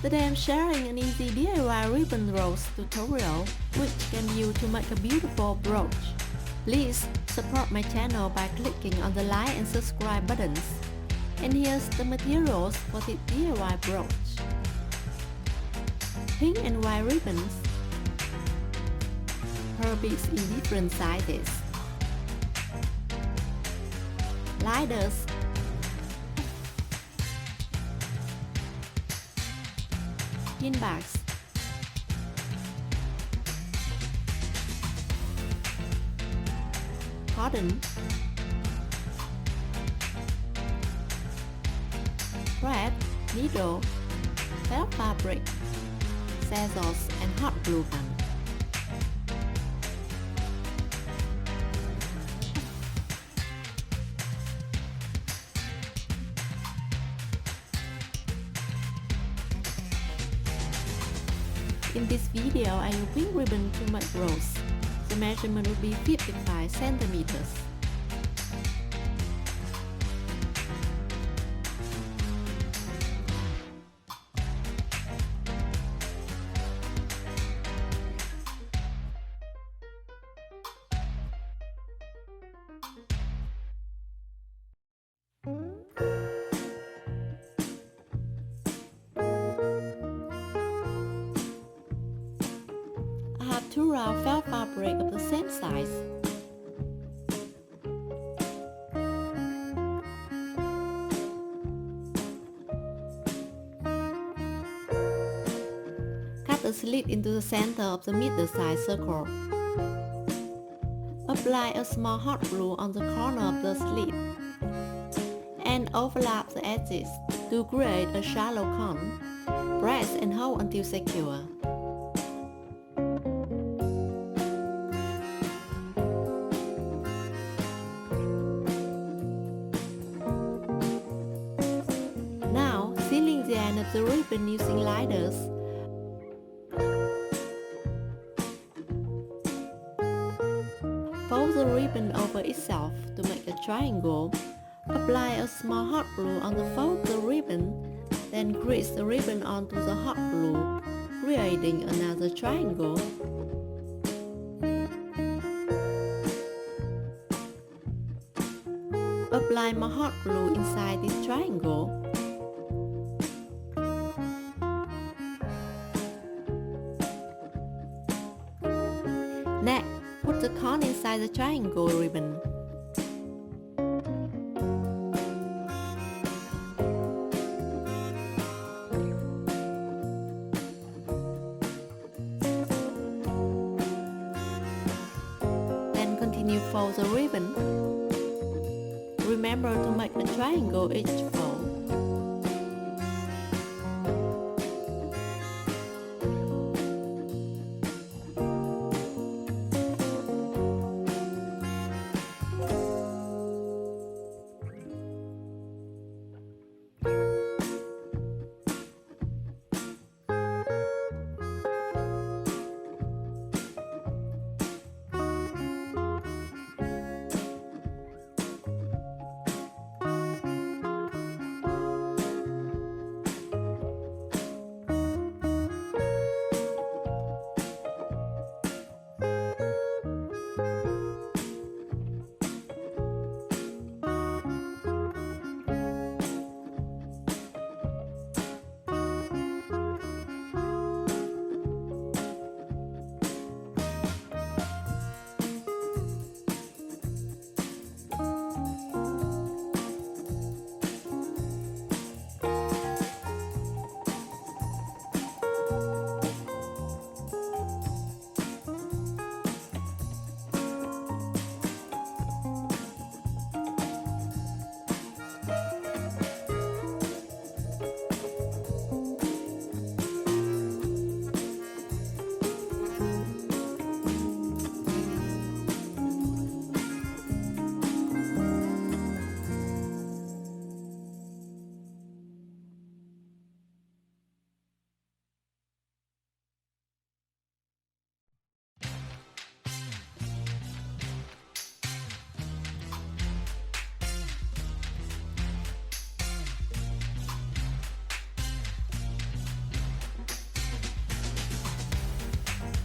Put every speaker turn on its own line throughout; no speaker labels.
Today I'm sharing an easy DIY ribbon rose tutorial which can use to make a beautiful brooch. Please support my channel by clicking on the like and subscribe buttons. And here's the materials for the DIY brooch. Pink and white ribbons, pearl beads in different sizes, lighters, pin bags, cotton, thread, needle, felt fabric, scissors and hot glue gun. In this video, I will pink ribbon to make rose. The measurement will be 55 centimeters. I have 2 round felt fabric of the same size. Cut a slit into the center of the middle-sized circle. Apply a small hot glue on the corner of the slit and overlap the edges to create a shallow cone. Press and hold until secure. Now, sealing the end of the ribbon using lighters. Fold the ribbon over itself to make a triangle. Apply a small hot glue on the fold of the ribbon, then grease the ribbon onto the hot glue, creating another triangle. Apply more hot glue inside this triangle. Next, put the cone inside the triangle ribbon. Then continue fold the ribbon. Remember to make a triangle each fold.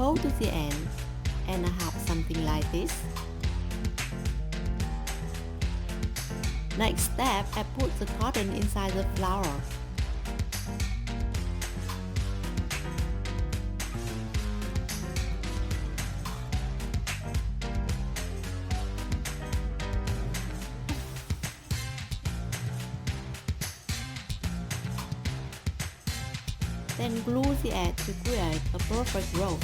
fold to the end, and I have something like this. Next step, I put the cotton inside the flower. Then glue the edge to create a perfect rose.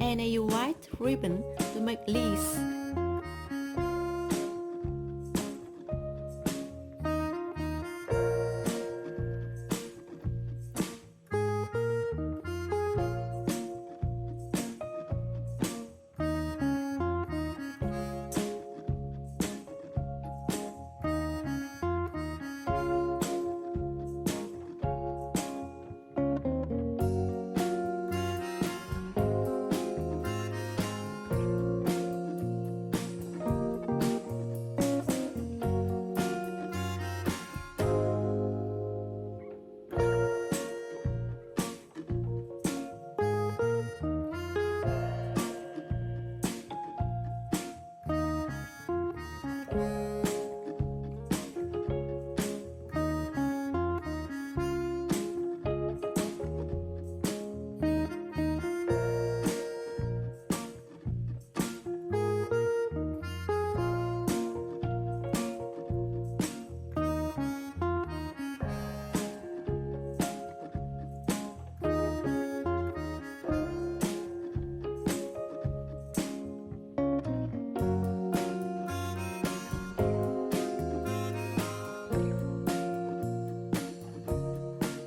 And I use white ribbon to make leaves.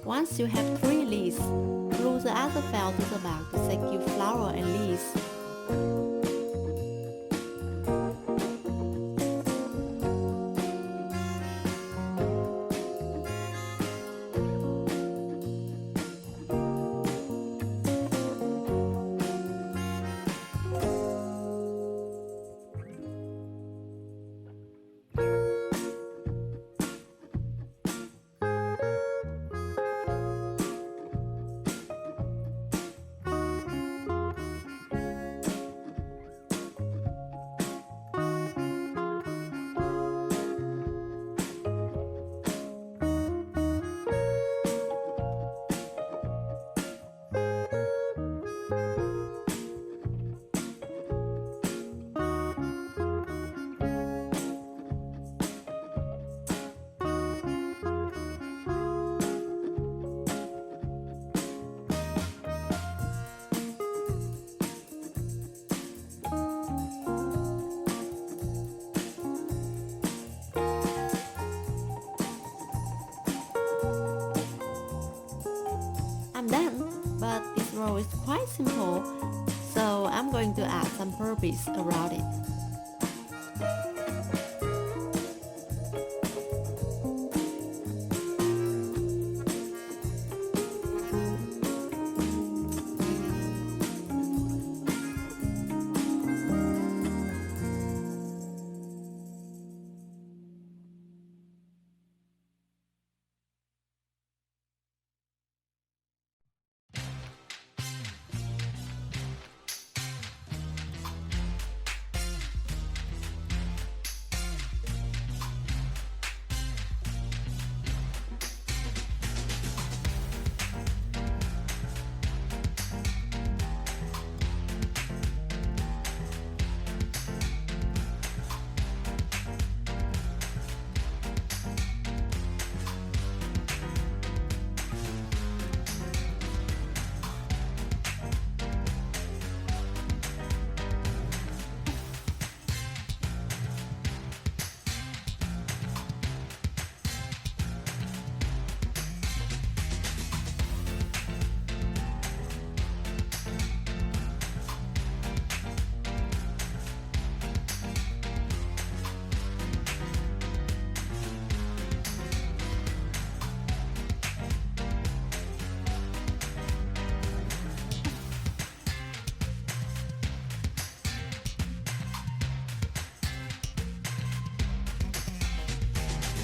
Once you have 3 leaves, glue the other felt to the back to secure flower and leaves. I'm done, but this row is quite simple, so I'm going to add some purpose around it.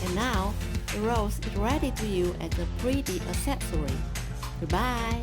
And now, the rose is ready to use as a pretty accessory. Goodbye!